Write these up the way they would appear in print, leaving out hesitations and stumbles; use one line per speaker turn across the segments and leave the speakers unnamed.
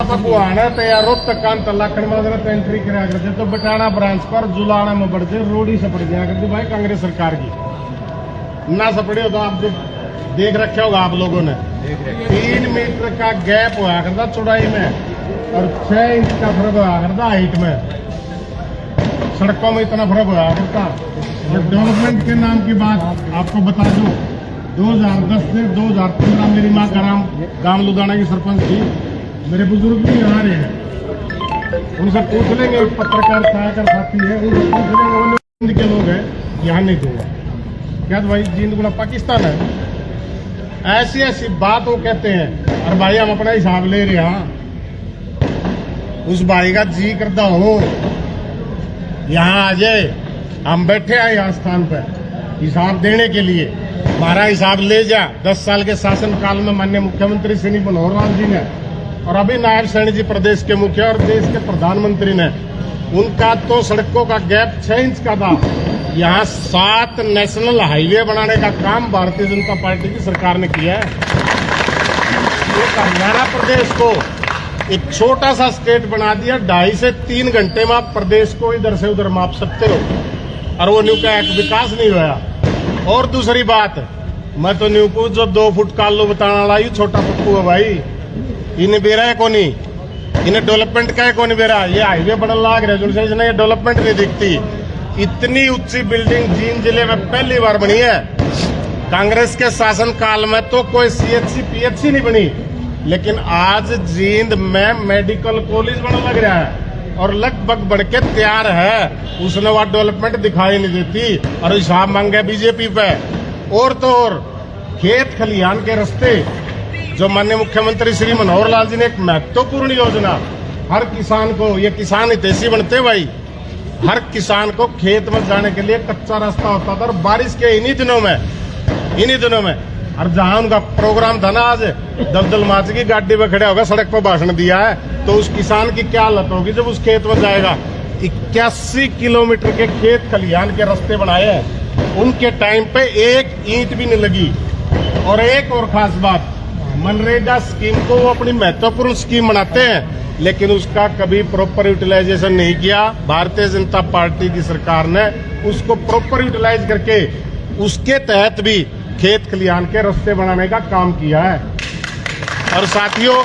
भगवान है तैयार रोहतक कान तलाखन में एंट्री करा करते तो बटाना ब्रांच पर जुलाना में बढ़ते रोड ही सपड़ गया करती भाई कांग्रेस सरकार की ना सपड़े हो तो आप जो देख रखे होगा आप लोगों ने 3 मीटर का गैप हुआ करता चौड़ाई में और 6 इंच का फर्क हुआ करता हाइट में। सड़कों में इतना फर्क हुआ करता। डेवलपमेंट के नाम की बात आपको बता दूं, 2010 से 2015 मेरी माँ गांव लुधियाना की सरपंच थी। मेरे बुजुर्ग भी यहाँ रहे हैं, उनसे पूछ लेंगे, पत्रकार छायाकर साथी है, उनसे पूछ लेंगे, वो के लोग हैं, यहाँ नहीं दूंगा क्या भाई जींद गुना पाकिस्तान है। ऐसी ऐसी बात वो कहते हैं और भाई हम अपना हिसाब ले रहे हैं। उस भाई का जी करता हो यहाँ आ जाए, हम बैठे हैं यहाँ स्थान पर हिसाब देने के लिए, हमारा हिसाब ले जा। 10 साल के शासन काल में माननीय मुख्यमंत्री श्री मनोहर लाल जी ने और अभी नायब सैनी जी प्रदेश के मुखिया और देश के प्रधानमंत्री ने, उनका तो सड़कों का गैप 6 इंच का था। यहाँ 7 नेशनल हाईवे बनाने का काम भारतीय जनता पार्टी की सरकार ने किया है। एक हरियाणा प्रदेश को एक छोटा सा स्टेट बना दिया, 2.5 से 3 घंटे में आप प्रदेश को इधर से उधर माप सकते हो, और वो न्यू का एक विकास नहीं हुआ। और दूसरी बात, मैं तो न्यू को जो 2 फुट कालो बताना लाई छोटा पप्पू है भाई, इन्हें बेरा है कोनी, इन्हें डेवलपमेंट का है कोनी बेरा। ये हाईवे बनने लग रहा है जो ये डेवलपमेंट नहीं दिखती। इतनी ऊंची बिल्डिंग जींद जिले में पहली बार बनी है। कांग्रेस के शासन काल में तो कोई CHC PHC नहीं बनी, लेकिन आज जींद में मेडिकल कॉलेज बनने लग रहा है और लगभग बन के तैयार है। उसने वहां डेवलपमेंट दिखाई नहीं देती और हिसाब मांगे बीजेपी पे। और तो और खेत खलिहान के रास्ते जो माननीय मुख्यमंत्री श्री मनोहर लाल जी ने एक महत्वपूर्ण योजना, हर किसान को, ये किसान हितैषी बनते भाई, हर किसान को खेत में जाने के लिए कच्चा रास्ता होता था और बारिश के इन्हीं दिनों में और जहां उनका प्रोग्राम था ना, आज दलदल माच की गाड़ी में खड़ा होगा, सड़क पर भाषण दिया है, तो उस किसान की क्या हालत होगी जब उस खेत में जाएगा। 81 किलोमीटर के खेत खलिहान के रास्ते बनाए हैं, उनके टाइम पे एक ईंट भी नहीं लगी। और एक और खास बात, मनरेगा स्कीम को वो अपनी महत्वपूर्ण स्कीम बनाते हैं, लेकिन उसका कभी प्रॉपर यूटिलाइजेशन नहीं किया। भारतीय जनता पार्टी की सरकार ने उसको प्रॉपर यूटिलाइज करके उसके तहत भी खेत खलिहान के रास्ते बनाने का काम किया है। और साथियों,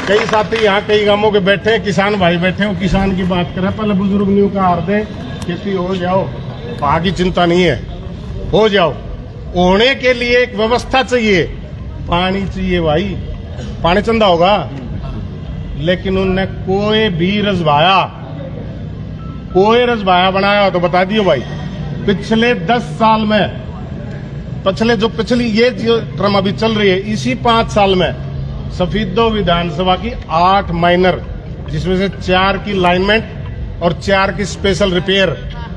कई साथी यहाँ कई गांवों के बैठे हैं, किसान भाई बैठे हैं, किसान की बात करें, पहले बुजुर्ग न्यू का हार दें, खेती हो जाओ, बाकी चिंता नहीं है, हो जाओ। होने के लिए एक व्यवस्था चाहिए, पानी चाहिए भाई, पानी चंदा होगा, लेकिन उनने कोई भी रजवाया बनाया हो तो बता दियो भाई। पिछले 10 साल में, पिछली ये जो क्रम अभी चल रही है, इसी 5 साल में सफीदो विधानसभा की 8 माइनर, जिसमें से 4 की लाइनमेंट और 4 की स्पेशल रिपेयर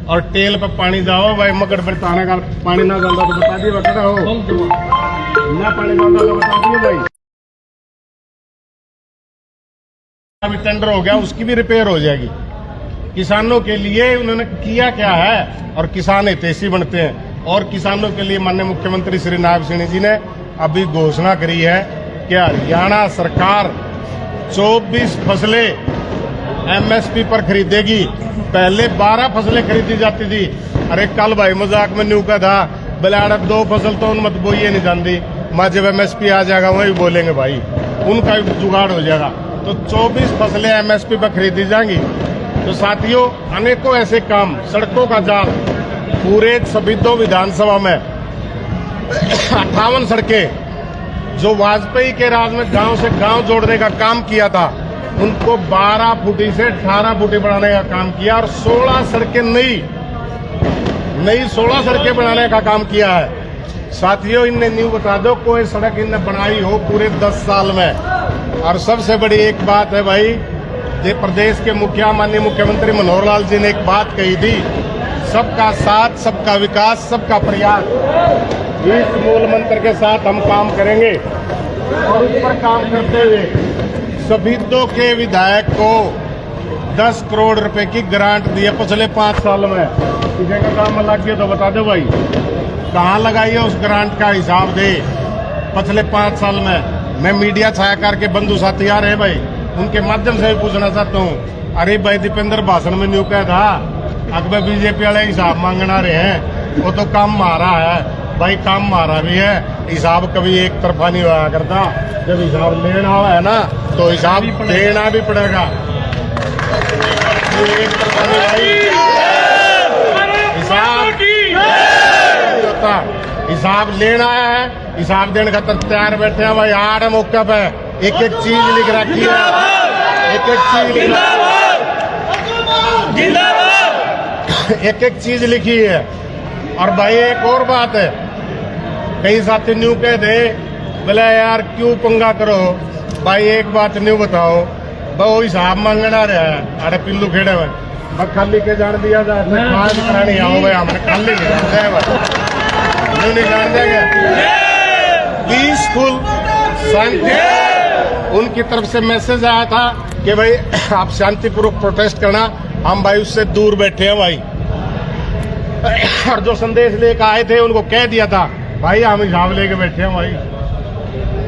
और टेल पर पानी जाओ भाई, मगड़ बरताने का पानी ना जाता तो बता दिए, बता हो ना पानी जाता तो बता दिए भाई। अभी टेंडर हो गया, उसकी भी रिपेयर हो जाएगी। किसानों के लिए उन्होंने किया क्या है, और किसान हितैषी बनते हैं। और किसानों के लिए माननीय मुख्यमंत्री श्री नायब सैनी जी ने अभी घोषणा करी है कि हरियाणा सरकार 24 फसलें MSP पर खरीदेगी। पहले 12 फसलें खरीदी जाती थी। अरे कल भाई मजाक में न्यू का था, बलाड़ा 2 फसल तो उन मत बोइए नहीं जानती, मैं जब MSP आ जाएगा वही बोलेंगे भाई, उनका भी जुगाड़ हो जाएगा। तो 24 फसलें MSP पर खरीदी जाएंगी। तो साथियों, अनेकों ऐसे काम, सड़कों का जाल, पूरे सफीदो विधानसभा में 58 सड़कें जो वाजपेयी के राज में गांव से गांव जोड़ने का काम किया था, उनको 12 फुटी से 18 फुटी बढ़ाने का काम किया और 16 सड़कें नई 16 सड़कें बनाने का काम किया है। साथियों, इनने न्यू बता दो कोई सड़क इनने बनाई हो पूरे 10 साल में। और सबसे बड़ी एक बात है भाई, ये प्रदेश के मुखिया माननीय मुख्यमंत्री मनोहर लाल जी ने एक बात कही थी, सबका साथ, सबका विकास, सबका प्रयास। इस मूल मंत्र के साथ हम काम करेंगे और उस पर काम करते हुए सफीदो के विधायक को 10 करोड़ रुपए की ग्रांट दी है पिछले 5 साल में। किसी का काम लग गया तो बता दो भाई, कहाँ लगाई है उस ग्रांट का हिसाब दे। पिछले 5 साल में मैं मीडिया छायाकार के बंधु साथी आ रहे भाई, उनके माध्यम से भी पूछना चाहता हूँ। अरे भाई दीपेंद्र भाषण में न्यू कहा था अकबर बीजेपी वाले हिसाब मांगना रहे हैं, वो तो काम मारा है भाई, काम मारा भी है। हिसाब कभी एक तरफा नहीं हुआ करता, जब हिसाब लेना हुआ है ना तो हिसाब देना भी पड़ेगा। एक तरफा नहीं भाई, हिसाब लेना है, हिसाब देने का तैयार बैठे हैं भाई। आठ मौके पे एक एक चीज लिख रखी है, एक एक चीज लिखी है। और भाई एक और बात है, कई साथी न्यू कह दे बोले यार क्यों पंगा करो भाई, एक बात न्यू बताओ वो हिसाब मांगना रहा है। अरे पिल्लू खेड़े हुए मैं खाली के जान दिया था करानी आओ भाई, हमने खाली नहीं जान देंगे। पीसफुल शांति, उनकी तरफ से मैसेज आया था कि भाई आप शांतिपूर्वक प्रोटेस्ट करना, हम भाई उससे दूर बैठे हैं भाई। और जो संदेश लेकर आए थे उनको कह दिया था भाई हम हिसाब लेके बैठे हैं भाई,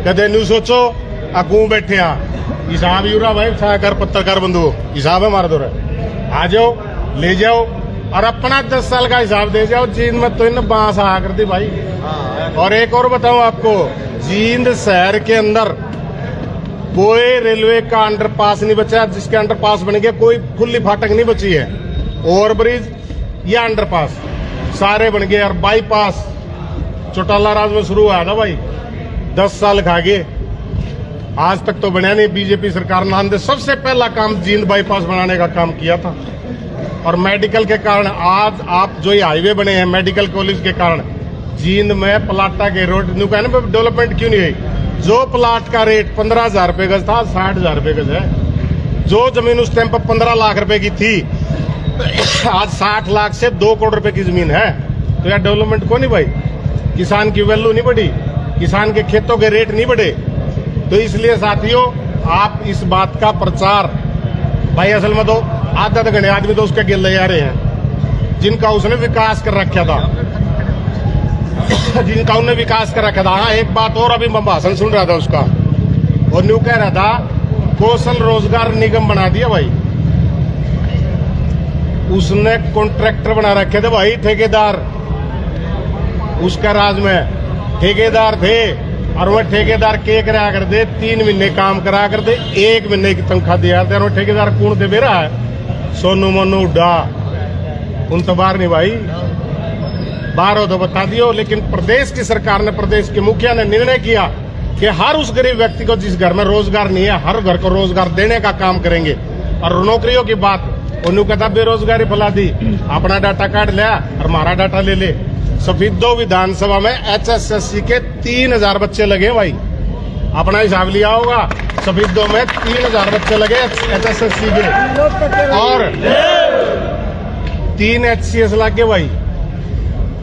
कदे न्यू सोचो अगू बैठे हैं हिसाब यूरा भाई। छाकर पत्रकार बंधु हिसाब है हमारा दौर, आ जाओ ले जाओ और अपना 10 साल का हिसाब दे जाओ। जींद में तो इन बांस आ कर दी भाई। और एक और बताऊं आपको, जींद शहर के अंदर कोई रेलवे का अंडरपास नहीं बचा, जिसके अंडरपास बन गया कोई खुली फाटक नहीं बची है। ओवरब्रिज या अंडरपास सारे बन गए। और बाईपास चौटाला राज में शुरू हुआ था भाई, 10 साल खा गए, आज तक तो बना नहीं। बीजेपी सरकार ने सबसे पहला काम जींद बाईपास बनाने का काम किया था। और मेडिकल के कारण आज आप जो ये हाईवे बने हैं मेडिकल कॉलेज के कारण, जींद में प्लाटा के रोड न्यू कहने पर डेवलपमेंट क्यों नहीं है। जो प्लाट का रेट 15,000 रुपए गज था 60,000 रुपए गज है। जो जमीन उस टाइम पर 15 लाख रुपए की थी आज 60 लाख से 2 करोड़ रुपए की जमीन है। तो यार डेवलपमेंट को नहीं भाई, किसान की वैल्यू नहीं बढ़ी, किसान के खेतों के रेट नहीं बढ़े। तो इसलिए साथियों आप इस बात का प्रचार भाई, असल में तो आधा घंटे आदमी तो उसके गिल ले जा रहे हैं जिनका उसने विकास कर रखा था, जिनका उन्हें विकास कर रखा था। हाँ एक बात और, अभी मैं भाषण सुन रहा था उसका, और न्यू कह रहा था कौशल रोजगार निगम बना दिया भाई। उसने कॉन्ट्रैक्टर बना रखे थे भाई, ठेकेदार उसका राज में ठेकेदार थे। और वह ठेकेदार के करा कर दे 3 महीने काम करा कर दे, 1 महीने की तनख्वाह दिया थे। और ठेकेदार कौन दे बेरा है, सोनू मोनू उड्डा, उन तो बाहर नहीं भाई, बाहर हो तो बता दियो। लेकिन प्रदेश की सरकार ने, प्रदेश के मुखिया ने निर्णय किया कि हर उस गरीब व्यक्ति को जिस घर में रोजगार नहीं है, हर घर को रोजगार देने का काम करेंगे। और नौकरियों की बात उन्होंने कहता बेरोजगारी फैला दी, अपना डाटा कार्ड लिया और हमारा डाटा ले ले। सफीदो विधानसभा में HSSC के 3,000 बच्चे लगे भाई, अपना हिसाब लिया होगा। सफीदो में 3,000 बच्चे लगे HSSC के, और 3 HCS लगे भाई।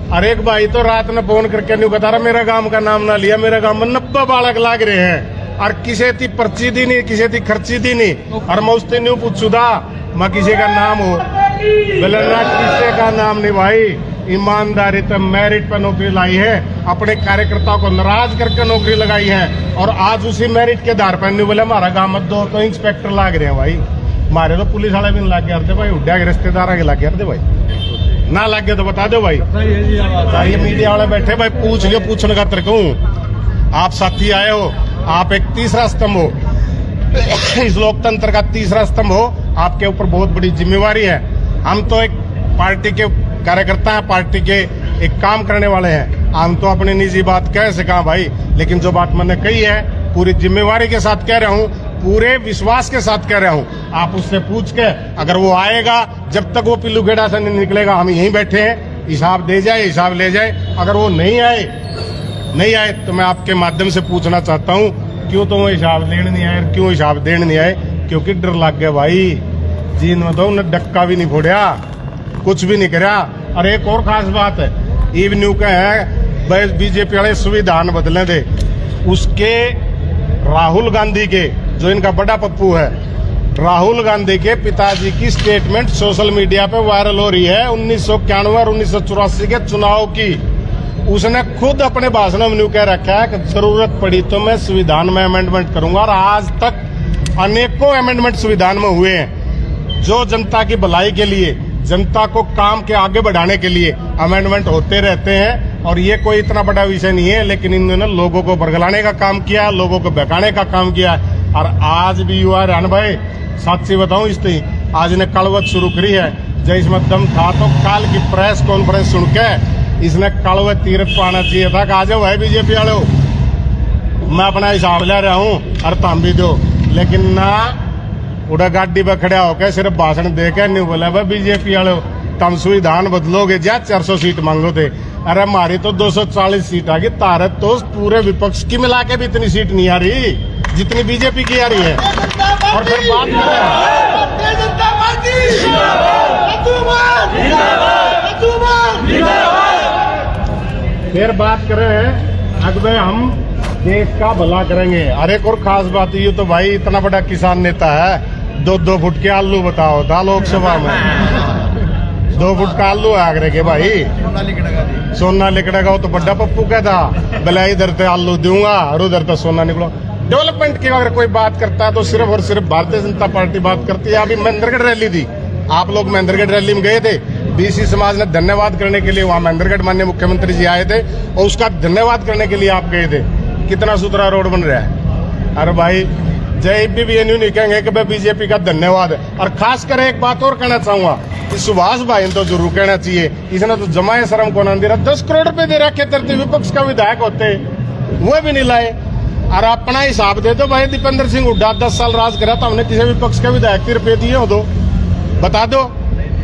और एक भाई तो रात में फोन करके नहीं बता रहा मेरा गांव का नाम ना लिया, मेरा गांव में 90 बालक लाग रहे हैं और किसी थी पर्ची दी नहीं, किसी थी खर्ची दी नहीं। और मैं उससे न्यू पूछू था मैं किसी का नाम हो, बोले ना किसी का नाम नहीं भाई, ईमानदारी तो मेरिट पर नौकरी लाई है, अपने कार्यकर्ताओं को नाराज करके नौकरी लगाई है। और आज उसी मेरिट के आधार पर नहीं बोले हमारा गांव में 2 तो इंस्पेक्टर लाग रहे हैं भाई, हमारे तो पुलिस वाले भी लाग गए भाई, उड्डा के रिश्तेदार आगे लाग गए भाई, ना लग गया तो बता दो भाई। ये मीडिया वाले बैठे भाई, पूछ लियो, पूछने का तरीका हूँ। आप साथी आए हो, आप एक तीसरा स्तंभ हो, इस लोकतंत्र का तीसरा स्तंभ हो, आपके ऊपर बहुत बड़ी जिम्मेवारी है। हम तो एक पार्टी के कार्यकर्ता हैं, पार्टी के एक काम करने वाले हैं, हम तो अपनी निजी बात कह सका भाई, लेकिन जो बात मैंने कही है पूरी जिम्मेवारी के साथ कह रहा हूँ, पूरे विश्वास के साथ कह रहा हूँ। आप उससे पूछ के, अगर वो आएगा, जब तक वो पिल्लू खेड़ा से नहीं निकलेगा हम यहीं बैठे हैं, हिसाब दे जाए, हिसाब ले जाए। अगर वो नहीं आए तो मैं आपके माध्यम से पूछना चाहता हूँ क्यों तो वो हिसाब लेने नहीं आए, क्यों हिसाब देने नहीं आए? क्योंकि डर लग गया भाई, जींद में तो उन्हें डक्का भी नहीं फोड़ा, कुछ भी नहीं करा। और एक और खास बात है, ईवन्यू का है बीजेपी वाले संविधान बदले थे, उसके राहुल गांधी के, जो इनका बड़ा पप्पू है, राहुल गांधी के पिताजी की स्टेटमेंट सोशल मीडिया पे वायरल हो रही है 1991 और 1984 के चुनाव की। उसने खुद अपने भाषण में न्यू कह रखा है कि जरूरत पड़ी तो मैं संविधान में अमेंडमेंट करूंगा। और आज तक अनेकों अमेंडमेंट संविधान में हुए हैं जो जनता की भलाई के लिए, जनता को काम के आगे बढ़ाने के लिए अमेंडमेंट होते रहते हैं। और ये कोई इतना बड़ा विषय नहीं है, लेकिन इन्होंने लोगों को बरगलाने का काम किया, लोगों को बहकाने का काम किया। और आज भी युवा रहन भाई, साक्षी बताऊं, इसलिए आज ने कड़वत शुरू करी है। जब इसमें दम था तो काल की प्रेस कॉन्फ्रेंस सुन के इसने कड़वत तीरथ पाना चाहिए था कि आ जाओ भाई बीजेपी वाले, मैं अपना हिसाब ले रहा हूँ और तुम भी दो। लेकिन ना, उड़ा गाड़ी पर खड़ा होकर सिर्फ भाषण दे के नहीं बोला भाई बीजेपी वाले तुम संविधान बदलोगे, जा 400 सीट मांगो थे। अरे हमारी तो 240 सीट आ गई, तारत तो पूरे विपक्ष की मिला के भी इतनी सीट नहीं आ रही जितनी बीजेपी की आ रही है। और फिर बात करें अगर हम देश का भला करेंगे। अरे एक और खास बात ये तो भाई, इतना बड़ा किसान नेता है, 2-2 फुट के आलू बताओ था लोकसभा में, 2 फुट का आलू आगरे के भाई, सोना लिकड़ेगा। वो तो बड़ा पप्पू कहता भला इधर से आलू दूंगा और उधर तो सोना निकलो। डेवलपमेंट की अगर कोई बात करता है तो सिर्फ और सिर्फ भारतीय जनता पार्टी बात करती है। अभी महेंद्रगढ़ रैली थी, आप लोग महेंद्रगढ़ रैली में गए थे, बीसी समाज ने धन्यवाद करने के लिए वहां महेंद्रगढ़ माननीय मुख्यमंत्री जी आए थे और उसका धन्यवाद करने के लिए आप गए थे। कितना सुथरा रोड बन रहा है। अरे भाई जय भी ये नहीं कहेंगे कि भाई बीजेपी का धन्यवाद है। और खासकर एक बात और कहना चाहूंगा, सुभाष भाई तो जरूर कहना चाहिए, इसने तो जमाए शर्म को ना दे रहा, 10 करोड़ रुपए दे रखे थे, विपक्ष का विधायक होते वो भी नहीं लाए। और अपना हिसाब दे दो भाई, दीपेंद्र सिंह हुड्डा 10 साल राज करा तो हमने किसी विपक्ष के विधायक के रुपये दिए हो, दो बता दो,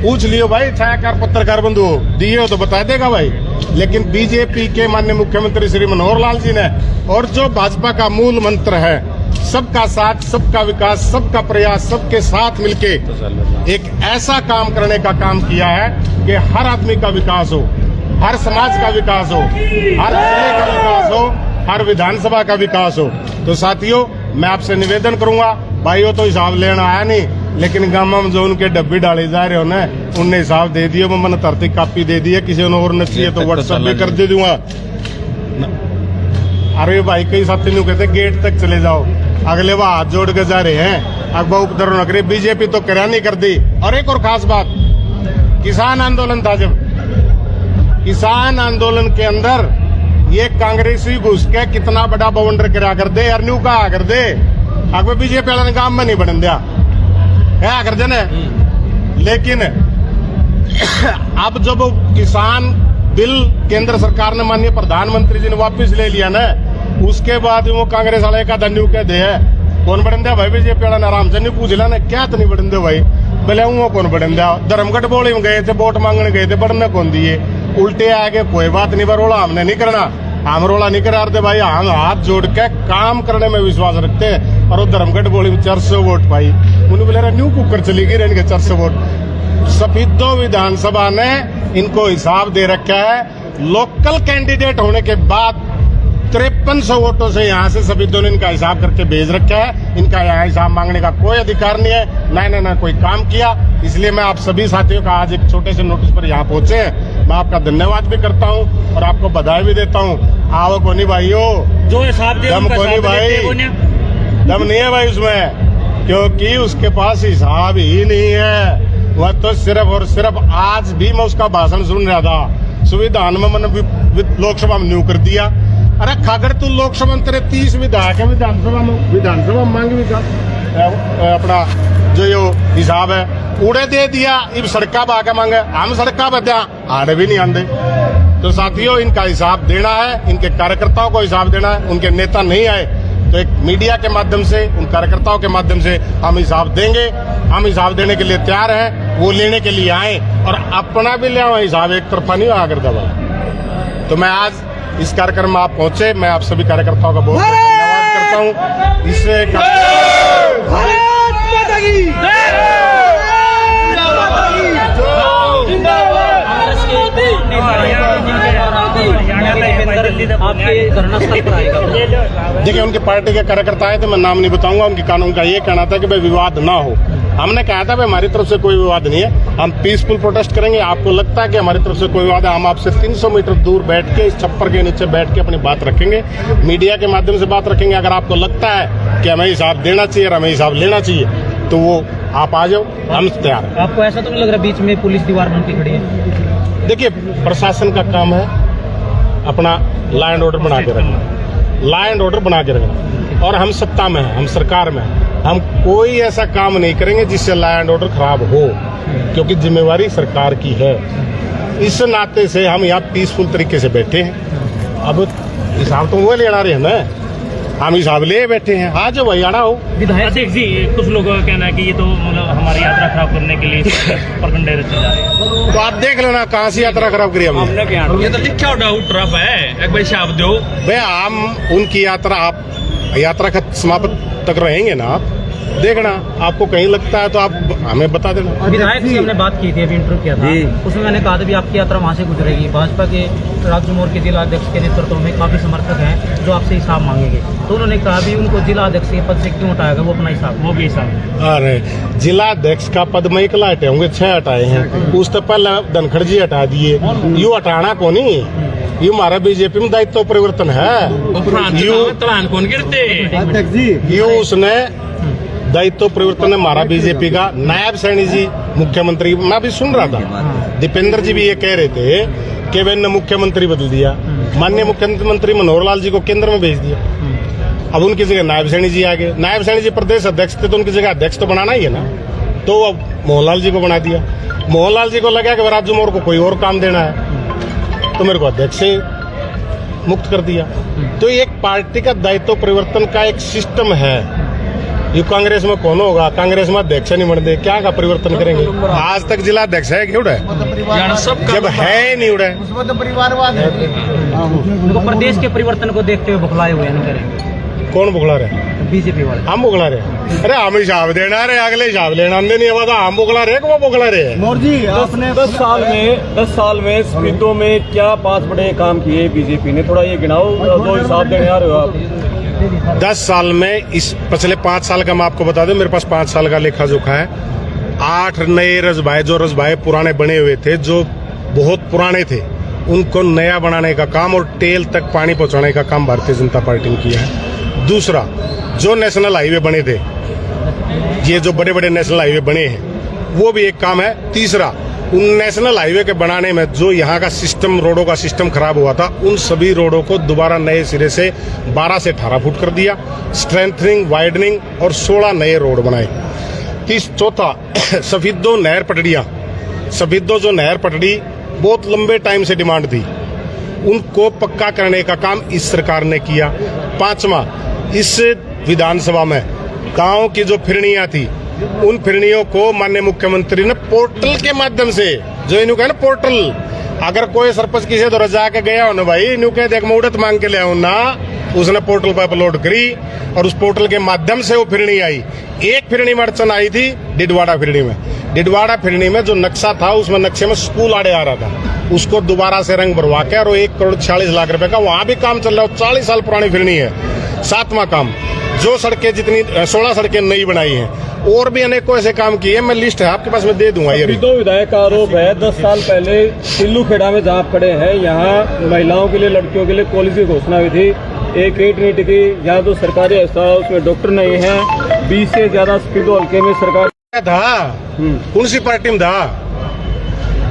पूछ लियो भाई, छायाकार पत्रकार बंधु दिए हो तो बता देगा भाई। लेकिन बीजेपी के माननीय मुख्यमंत्री श्री मनोहर लाल जी ने, और जो भाजपा का मूल मंत्र है सबका साथ, सबका विकास, सबका प्रयास, सबके साथ मिलके एक ऐसा काम करने का काम किया है कि हर आदमी का विकास हो, हर समाज का विकास हो, हर जिले का विकास हो, हर विधानसभा का विकास हो। तो साथियों, मैं आपसे निवेदन करूंगा, भाइयों तो हिसाब लेना आया नहीं, लेकिन गांव में जो उनके डब्बे डाले जा रहे हो ना, उनने हिसाब दे दिए, मैंने धरती कापी दे दी है, किसी ने और नची है तो व्हाट्सएप भी कर दे दूंगा। अरे भाई कई साथी नहीं कहते गेट तक चले जाओ, अगले वो हाथ जोड़ के जा रहे हैं, अकबा उपद्रव न करे। बीजेपी तो करा नहीं कर दी। और एक और खास बात, किसान आंदोलन था, जब किसान आंदोलन के अंदर ये कांग्रेसी घुस के कितना बड़ा बवंडर करा कर दे, अरन्यू का कर दे, अकबर बीजेपी वाला ने काम में नहीं बढ़न दिया है कर देने। लेकिन अब जब किसान बिल केंद्र सरकार ने माननीय प्रधानमंत्री जी ने वापस ले लिया ना, उसके बाद वो कांग्रेस वाले का धन्यू कह दे है कौन बढ़न दिया भाई बीजेपी वाला, आराम से नहीं पूछ लेना क्या तो नहीं बढ़न दे भाई, बोले वो कौन बढ़न दिया। धर्मगढ़ बोली में गए थे, वोट मांगने गए थे, बढ़ने कौन दिए, उल्टे आगे कोई बात नहीं, रोला हमने नहीं करना, हम रोला नहीं करा रहे भाई, हम हाथ जोड़ के काम करने में विश्वास रखते हैं। और वो धर्मगढ़ बोली में 400 वोट पाई, उन्होंने बोले न्यू कुकर चली गई इनके 400 वोट। सफीदो विधानसभा ने इनको हिसाब दे रखा है, लोकल कैंडिडेट होने के बाद 5300 वोटों से यहाँ से सफीदो ने इनका हिसाब करके भेज रखा है। इनका यहाँ हिसाब मांगने का कोई अधिकार नहीं है, ना कोई काम किया। इसलिए मैं आप सभी साथियों का आज एक छोटे से नोटिस पर यहाँ पहुंचे हैं, मैं आपका धन्यवाद भी करता हूँ और आपको बधाई भी देता हूँ। आओ कोनी भाइयों,
जो हिसाब
दम कोनी भाई, दम नहीं है भाई उसमें, क्योंकि उसके पास हिसाब ही नहीं है। वह तो सिर्फ और सिर्फ, आज भी मैं उसका भाषण सुन रहा था, संविधान में मैंने लोकसभा में न्यू कर दिया। अरे खागर तू लोकसभा में तेरे 30 विधायक है, विधानसभा मांग अपना जो यो हिसाब है उड़े दे दिया, इब सड़का बाके मांगे, हम सड़का बद्या आड़े भी नहीं आंदे। तो साथियों, इनका हिसाब देना है, इनके कार्यकर्ताओं को हिसाब देना है। उनके नेता नहीं आए तो एक मीडिया के माध्यम से, उन कार्यकर्ताओं के माध्यम से हम हिसाब देंगे। हम हिसाब देने के लिए तैयार हैं, वो लेने के लिए आए और अपना भी ले आओ हिसाब, एक तरफा नहीं आकर दबा। तो मैं आज इस कार्यक्रम में आप पहुंचे, मैं आप सभी कार्यकर्ताओं का बहुत धन्यवाद करता हूं। इससे
आपके धरनास्थल पर आएगा।
देखिए, उनकी पार्टी के कार्यकर्ता आए थे, मैं नाम नहीं बताऊंगा, उनके कानून का ये कहना था कि भाई विवाद ना हो। हमने कहा था भाई हमारी तरफ से कोई विवाद नहीं है, हम पीसफुल प्रोटेस्ट करेंगे। आपको लगता है कि हमारी तरफ से कोई विवाद है, हम आपसे 300 मीटर दूर बैठ के इस छप्पर के नीचे बैठ के अपनी बात रखेंगे, मीडिया के माध्यम से बात रखेंगे। अगर आपको लगता है कि हमें हिसाब देना चाहिए और हमें हिसाब लेना चाहिए तो वो आप आ जाओ, हम तैयार हैं।
आपको ऐसा तो नहीं लग रहा बीच में पुलिस दीवार बन के खड़ी है?
देखिए, प्रशासन का काम है अपना लॉ एंड ऑर्डर बना के रखना, लॉ एंड ऑर्डर बना के रखना, और हम सत्ता में हैं, हम सरकार में हैं। हम कोई ऐसा काम नहीं करेंगे जिससे लॉ एंड ऑर्डर खराब हो, क्योंकि जिम्मेवारी सरकार की है। इस नाते से हम यहाँ पीसफुल तरीके से बैठे हैं। अब हिसाब तो वो लेना रहे हैं ना, हम हिसाब ले बैठे हैं। आज भाई आना हो।
विधायक
अध्यक्ष जी, कुछ लोगों का कहना है कि ये तो मतलब हमारी यात्रा खराब करने के लिए प्रखंडे रचे जा रहे हैं।
तो आप देख लेना कहाँ से यात्रा खराब करी हमने।
ये तो लिखा हुआ डाउट रफ है, एक बार हिसाब दो
भाई हम उनकी यात्रा, आप यात्रा का समाप्त तक रहेंगे ना, आप देखना। आपको कहीं लगता है तो आप हमें बता देना।
विधायक से हमने बात की थी, अभी इंटरव्यू किया था, उसमें मैंने कहा था भी आपकी यात्रा वहाँ से गुजरेगी। भाजपा के राज्य मोर्चे के जिला अध्यक्ष के नेतृत्व में काफी समर्थक हैं जो आपसे हिसाब मांगेंगे, तो उन्होंने कहा भी उनको जिला अध्यक्ष के पद से क्यों हटाएगा, वो अपना हिसाब, वो भी हिसाब।
अरे जिला अध्यक्ष का पद में इकला हटे होंगे, 6 हटाए हैं। उससे पहले धनखड़ जी हटा दिए, यू हटाना को नहीं, ये हमारा बीजेपी में दायित्व परिवर्तन है।
कौन गिरते
यू उसने दायित्व परिवर्तन है हमारा बीजेपी का। नायब सैनी जी मुख्यमंत्री, मैं भी सुन रहा था, दीपेंद्र जी भी ये कह रहे थे कि वे ने मुख्यमंत्री बदल दिया, माननीय मुख्यमंत्री मनोहर लाल जी को केंद्र में भेज दिया। अब उनकी जगह नायब सैनी जी आ गए। नायब सैनी जी प्रदेश अध्यक्ष थे तो उनकी जगह अध्यक्ष तो बनाना ही है ना, तो अब मोहनलाल जी को बना दिया। मोहनलाल जी को लगा कि राज्य मोर को कोई और काम देना है, तो मेरे को अध्यक्ष से मुक्त कर दिया। तो एक पार्टी का दायित्व परिवर्तन का एक सिस्टम है। ये कांग्रेस में कौन होगा, कांग्रेस में अध्यक्ष नहीं बनते, क्या का परिवर्तन करेंगे? आज तक जिला अध्यक्ष है कि उड़ा, जब है नहीं उड़ा,
उसमें तो परिवारवाद है।
उनको प्रदेश के परिवर्तन को देखते हुए बुखलाए हुए हैं करेंगे।
कौन बुखला रहे?
बीजेपी वाले।
हम बुखला रहे? अरे हम हिसाब देना रहे, अगले हिसाब लेना नहीं हुआ, हम बुखला रहे कि वो बुखला रहे?
मोर जी, आपने
10 साल में स्पीडो में क्या 5 बड़े काम किए बीजेपी ने, थोड़ा ये गिनाओ, दो हिसाब देने आ रहे हो आप।
10 साल में, इस पिछले 5 साल का मैं आपको बता दूं, मेरे पास 5 साल का लेखा जोखा है। 8 नए रसभाई, जो रसभाई पुराने बने हुए थे, जो बहुत पुराने थे, उनको नया बनाने का काम और टेल तक पानी पहुंचाने का काम भारतीय जनता पार्टी ने किया है। दूसरा, जो नेशनल हाईवे बने थे, ये जो बड़े बड़े नेशनल हाईवे बने हैं, वो भी एक काम है। तीसरा, उन नेशनल हाईवे के बनाने में जो यहाँ का सिस्टम, रोडों का सिस्टम खराब हुआ था, उन सभी रोडों को दोबारा नए सिरे से 12 से 18 फुट कर दिया, स्ट्रेंथनिंग, वाइडनिंग और 16 नए रोड बनाए। चौथा, सफीदो नहर पटड़ियाँ, सफीदो जो नहर पटड़ी बहुत लंबे टाइम से डिमांड थी, उनको पक्का करने का काम इस सरकार ने किया। 5वां, इस विधानसभा में गांव की जो फिरनियां थी, उन फिरनियों को माननीय मुख्यमंत्री ने पोर्टल के माध्यम से, जो इन्हों कहे ना पोर्टल, अगर कोई सरपंच किसी दौर जाके गया हो ना भाई, इन्हों कहे देख मुहूर्त मांग के ले आओ ना, उसने पोर्टल पर अपलोड करी और उस पोर्टल के माध्यम से वो फिरनी आई। एक फिरनी में अड़चन आई थी डिडवाड़ा फिरनी में। डिडवाड़ा फिरनी में जो नक्शा था, उसमें नक्शे में स्कूल आड़े आ रहा था, उसको दोबारा से रंग भरवा के, और 1 करोड़ 46 लाख रुपए का वहां भी काम चल रहा है। 40 साल पुरानी फिरनी है। 7वां काम, जो सड़कें जितनी 16 सड़कें नई बनाई हैं, और भी अनेकों ऐसे काम किए, मैं लिस्ट है आपके पास, मैं दे दूंगा। ये
दो विधायक का आरोप है, 10 साल पहले सिल्लू खेड़ा में जहाँ खड़े हैं, यहाँ महिलाओं के लिए, लड़कियों के लिए कॉलेज की घोषणा हुई थी, एक नीट की, यहाँ तो सरकारी अस्पताल, उसमें डॉक्टर नहीं है। 20 से ज्यादा स्पीडो हल्के में सरकार
था, कौन सी पार्टी में था?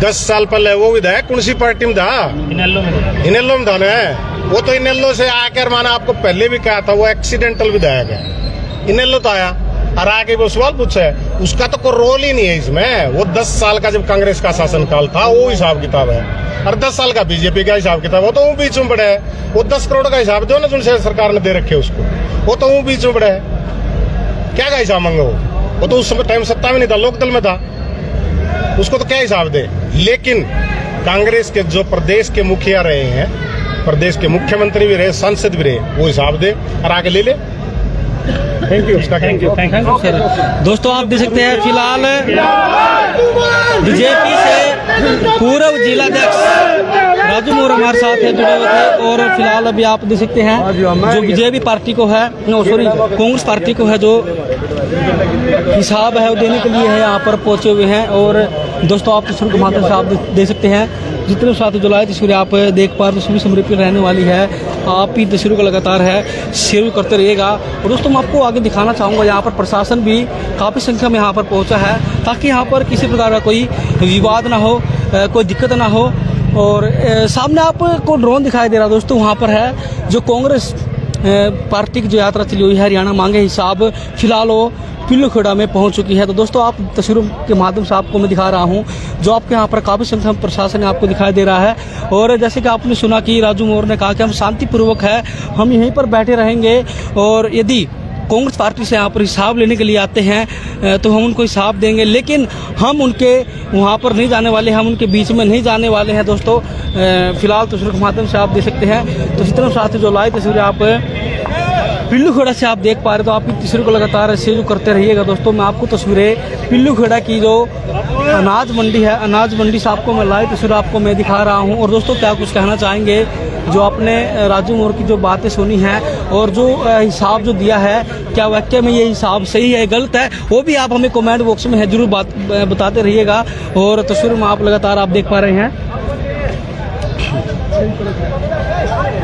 10 साल पहले वो विधायक कौन सी पार्टी में था? इनेलो में था ना। वो तो इनेलो से आकर, माना आपको पहले भी कहा था, वो एक्सीडेंटल विधायक है। इनेलो तो आया और आके वो सवाल पूछा है, उसका तो कोई रोल ही नहीं है इसमें। वो 10 साल का जब कांग्रेस का शासनकाल था, वो हिसाब किताब है, और 10 साल का बीजेपी का हिसाब किताब, वो तो वो बीच में पड़ा है। वो 10 करोड़ का हिसाब दो ना, जिनसे सरकार ने दे रखे उसको, वो तो वो बीच में पड़ा है। क्या का हिसाब मांगो? वो तो उस समय टाइम सत्ता में नहीं था, लोकदल में था, उसको तो क्या हिसाब दे? लेकिन कांग्रेस के जो प्रदेश के मुखिया रहे हैं, प्रदेश के मुख्यमंत्री भी रहे, सांसद भी रहे, वो हिसाब दे और आगे ले ले। Thank you
sir. दोस्तों, आप देख सकते हैं फिलहाल बीजेपी से पूर्व जिलाध्यक्ष राजू मोर हमारे साथ है जुड़े हुए थे और फिलहाल अभी आप देख सकते हैं जो बीजेपी पार्टी को है, सॉरी कांग्रेस पार्टी को है, जो हिसाब है वो देने के लिए है यहाँ पर पहुँचे हुए हैं। और दोस्तों आप तस्वीर के माध्यम से आप देख सकते हैं जितने 7 जुलाई तस्वीरें आप देख पा रहे तस्वीर समर्पित रहने वाली है। आप ही तस्वीरों को लगातार है शेयर करते रहिएगा। और दोस्तों मैं आपको आगे दिखाना चाहूँगा यहाँ पर प्रशासन भी काफ़ी संख्या में यहाँ पर पहुँचा है ताकि यहाँ पर किसी प्रकार का कोई विवाद ना हो, कोई दिक्कत ना हो। और सामने आपको ड्रोन दिखाई दे रहा है दोस्तों, वहाँ पर है जो कांग्रेस पार्टी की जो यात्रा चली हुई है हरियाणा मांगे हिसाब, फिलहाल वो पिल्लूखेड़ा में पहुंच चुकी है। तो दोस्तों आप तस्वीरों के माध्यम से आपको मैं दिखा रहा हूं जो आपके यहाँ पर काफ़ी संख्या में प्रशासन आपको दिखाई दे रहा है। और जैसे कि आपने सुना कि राजू मोर ने कहा कि हम शांतिपूर्वक है, हम यहीं पर बैठे रहेंगे और यदि कांग्रेस पार्टी से यहाँ पर हिसाब लेने के लिए आते हैं तो हम उनको हिसाब देंगे, लेकिन हम उनके वहाँ पर नहीं जाने वाले, हम उनके बीच में नहीं जाने वाले हैं। दोस्तों फिलहाल तस्वीरों के माध्यम से आप देख सकते हैं। तो जितने साथ जो लाइव तस्वीरें आप पिल्लूखेड़ा से आप देख पा रहे तो आप इस तस्वीर को लगातार शेयर करते रहिएगा। दोस्तों मैं आपको तस्वीरें पिल्लूखेड़ा की जो अनाज मंडी है, अनाज मंडी से आपको मैं लाइव तस्वीर आपको मैं दिखा रहा हूं। और दोस्तों क्या कुछ कहना चाहेंगे जो आपने राजू मोर की जो बातें सुनी हैं और जो हिसाब जो दिया है, क्या वाकई में ये हिसाब सही है गलत है, वो भी आप हमें कमेंट बॉक्स में है जरूर बताते रहिएगा। और तस्वीर में आप लगातार आप देख पा रहे हैं।